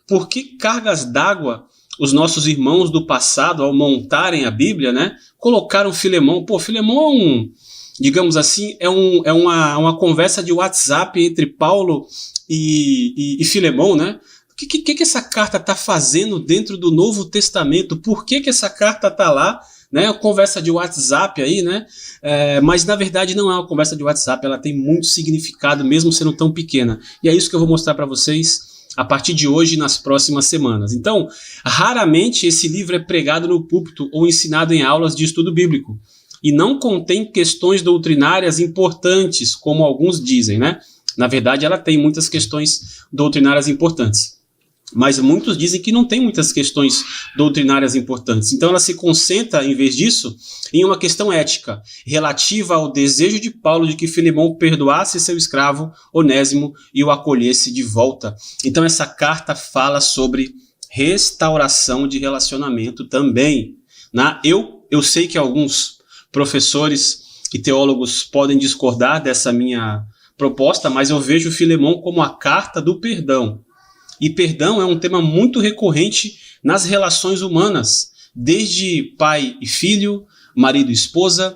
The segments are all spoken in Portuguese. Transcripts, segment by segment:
por que cargas d'água os nossos irmãos do passado, ao montarem a Bíblia, né, colocaram Filemão. Pô, Filemão é digamos assim, é uma conversa de WhatsApp entre Paulo e Filemão, né? O que essa carta está fazendo dentro do Novo Testamento? Por que essa carta está lá? Né? Uma conversa de WhatsApp aí, né? Mas na verdade não é uma conversa de WhatsApp, ela tem muito significado, mesmo sendo tão pequena. E é isso que eu vou mostrar para vocês a partir de hoje e nas próximas semanas. Então, raramente esse livro é pregado no púlpito ou ensinado em aulas de estudo bíblico. E não contém questões doutrinárias importantes, como alguns dizem, né? Na verdade, ela tem muitas questões doutrinárias importantes. Mas muitos dizem que não tem muitas questões doutrinárias importantes. Então ela se concentra, em vez disso, em uma questão ética, relativa ao desejo de Paulo de que Filemão perdoasse seu escravo Onésimo e o acolhesse de volta. Então essa carta fala sobre restauração de relacionamento também. Eu sei que alguns professores e teólogos podem discordar dessa minha proposta, mas eu vejo Filemão como a carta do perdão. E perdão é um tema muito recorrente nas relações humanas, desde pai e filho, marido e esposa,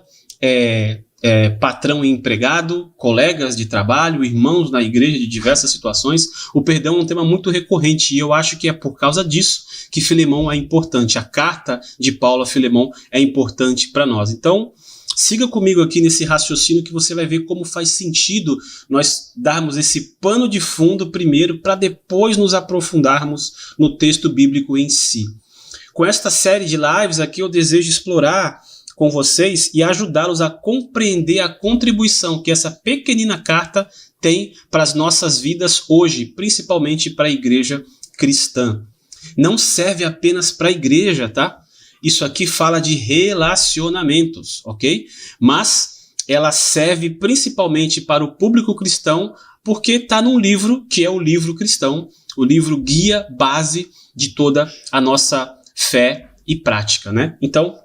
patrão e empregado, colegas de trabalho, irmãos na igreja de diversas situações. O perdão é um tema muito recorrente e eu acho que é por causa disso que Filemão é importante. A carta de Paulo a Filemão é importante para nós. Então, siga comigo aqui nesse raciocínio que você vai ver como faz sentido nós darmos esse pano de fundo primeiro para depois nos aprofundarmos no texto bíblico em si. Com esta série de lives aqui eu desejo explorar com vocês e ajudá-los a compreender a contribuição que essa pequenina carta tem para as nossas vidas hoje, principalmente para a igreja cristã. Não serve apenas para a igreja, tá? Isso aqui fala de relacionamentos, ok? Mas ela serve principalmente para o público cristão porque está num livro que é o livro cristão, o livro guia, base de toda a nossa fé e prática, né? Então,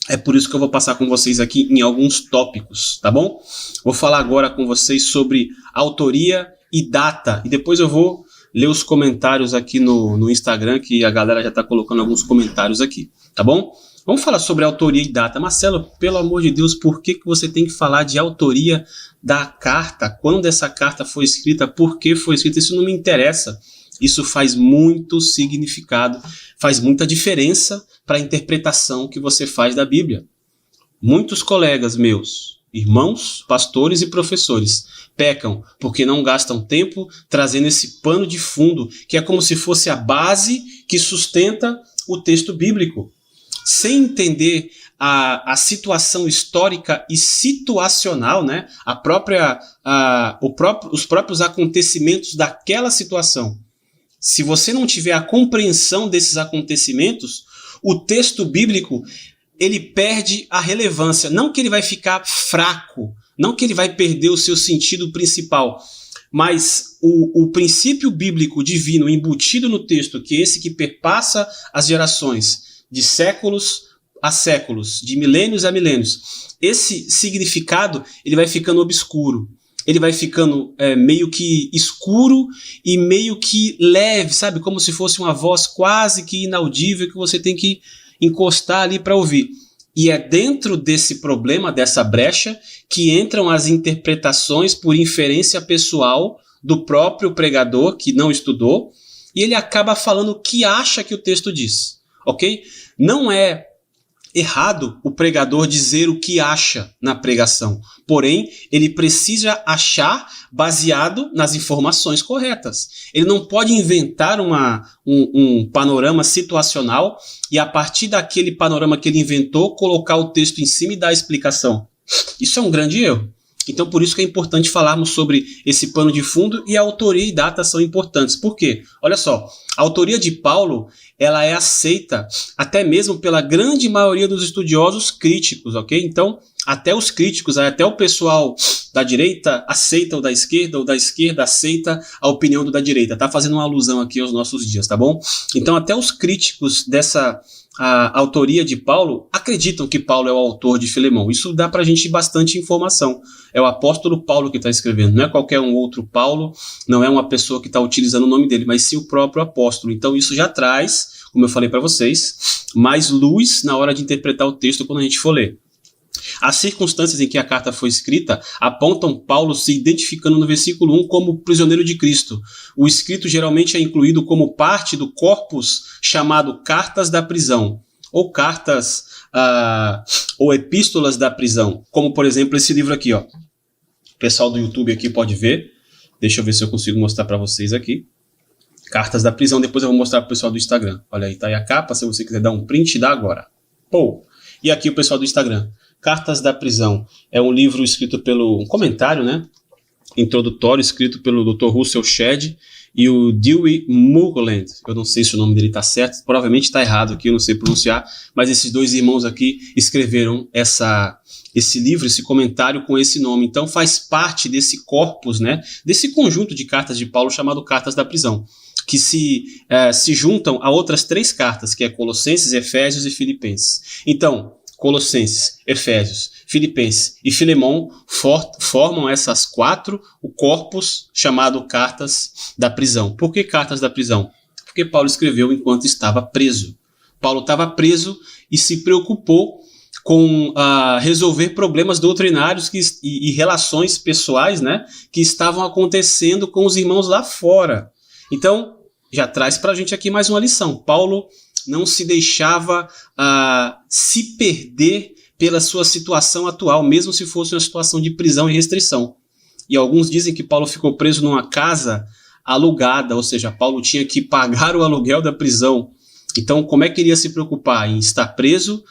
é por isso que eu vou passar com vocês aqui em alguns tópicos, tá bom? Vou falar agora com vocês sobre autoria e data, e depois eu vou ler os comentários aqui no Instagram, que a galera já está colocando alguns comentários aqui, tá bom? Vamos falar sobre autoria e data. Marcelo, pelo amor de Deus, por que você tem que falar de autoria da carta? Quando essa carta foi escrita? Por que foi escrita? Isso não me interessa. Isso faz muito significado, faz muita diferença para a interpretação que você faz da Bíblia. Muitos colegas meus, irmãos, pastores e professores, pecam porque não gastam tempo trazendo esse pano de fundo, que é como se fosse a base que sustenta o texto bíblico. Sem entender a situação histórica e situacional, né? Os próprios acontecimentos daquela situação. Se você não tiver a compreensão desses acontecimentos, o texto bíblico ele perde a relevância. Não que ele vai ficar fraco, não que ele vai perder o seu sentido principal, mas o princípio bíblico divino embutido no texto, que é esse que perpassa as gerações, de séculos a séculos, de milênios a milênios, esse significado ele vai ficando obscuro. Ele vai ficando meio que escuro e meio que leve, sabe? Como se fosse uma voz quase que inaudível que você tem que encostar ali para ouvir. E é dentro desse problema, dessa brecha, que entram as interpretações por inferência pessoal do próprio pregador que não estudou, e ele acaba falando o que acha que o texto diz, ok? Não é errado o pregador dizer o que acha na pregação, porém ele precisa achar baseado nas informações corretas. Ele não pode inventar um panorama situacional e a partir daquele panorama que ele inventou colocar o texto em cima e dar a explicação. Isso é um grande erro. Então por isso que é importante falarmos sobre esse pano de fundo, e a autoria e data são importantes. Por quê? Olha só, a autoria de Paulo ela é aceita até mesmo pela grande maioria dos estudiosos críticos, ok? Então até os críticos, até o pessoal da direita aceita o da esquerda aceita a opinião do da direita. Tá fazendo uma alusão aqui aos nossos dias, tá bom? Então até os críticos dessa autoria de Paulo acreditam que Paulo é o autor de Filemão. Isso dá pra gente bastante informação. É o apóstolo Paulo que está escrevendo, não é qualquer um outro Paulo, não é uma pessoa que está utilizando o nome dele, mas sim o próprio apóstolo. Então isso já traz, como eu falei para vocês, mais luz na hora de interpretar o texto quando a gente for ler. As circunstâncias em que a carta foi escrita apontam Paulo se identificando no versículo 1 como prisioneiro de Cristo. O escrito geralmente é incluído como parte do corpus chamado cartas da prisão, ou cartas ou epístolas da prisão, como por exemplo esse livro aqui, ó. O pessoal do YouTube aqui pode ver. Deixa eu ver se eu consigo mostrar para vocês aqui. Cartas da prisão, depois eu vou mostrar para o pessoal do Instagram. Olha aí, tá aí a capa, se você quiser dar um print, dá agora. Pô! E aqui o pessoal do Instagram. Cartas da Prisão é um livro escrito um comentário, né, introdutório, escrito pelo Dr. Russell Shedd e o Dewey Moreland. Eu não sei se o nome dele está certo, provavelmente está errado aqui, eu não sei pronunciar, mas esses dois irmãos aqui escreveram esse livro, esse comentário com esse nome. Então faz parte desse corpus, né, desse conjunto de cartas de Paulo chamado Cartas da Prisão, que se juntam a outras 3 cartas, que é Colossenses, Efésios e Filipenses. Então, Colossenses, Efésios, Filipenses e Filemão formam essas 4, o corpus chamado Cartas da Prisão. Por que Cartas da Prisão? Porque Paulo escreveu enquanto estava preso. Paulo estava preso e se preocupou com resolver problemas doutrinários e relações pessoais, né, que estavam acontecendo com os irmãos lá fora. Então, já traz para a gente aqui mais uma lição. Paulo não se deixava se perder pela sua situação atual, mesmo se fosse uma situação de prisão e restrição. E alguns dizem que Paulo ficou preso numa casa alugada, ou seja, Paulo tinha que pagar o aluguel da prisão. Então, como é que ele ia se preocupar? Em estar preso,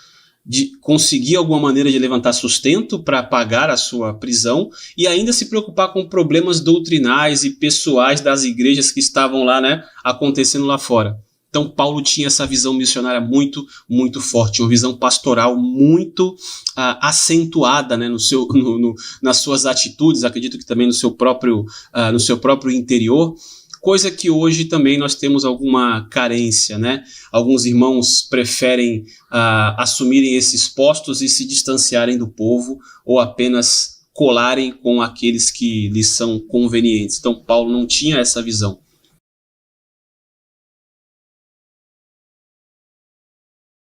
de conseguir alguma maneira de levantar sustento para pagar a sua prisão e ainda se preocupar com problemas doutrinais e pessoais das igrejas que estavam lá, né, acontecendo lá fora. Então Paulo tinha essa visão missionária muito, muito forte, uma visão pastoral muito acentuada, né, nas suas atitudes, acredito que também no seu próprio interior, coisa que hoje também nós temos alguma carência, né? Alguns irmãos preferem assumirem esses postos e se distanciarem do povo ou apenas colarem com aqueles que lhes são convenientes. Então Paulo não tinha essa visão.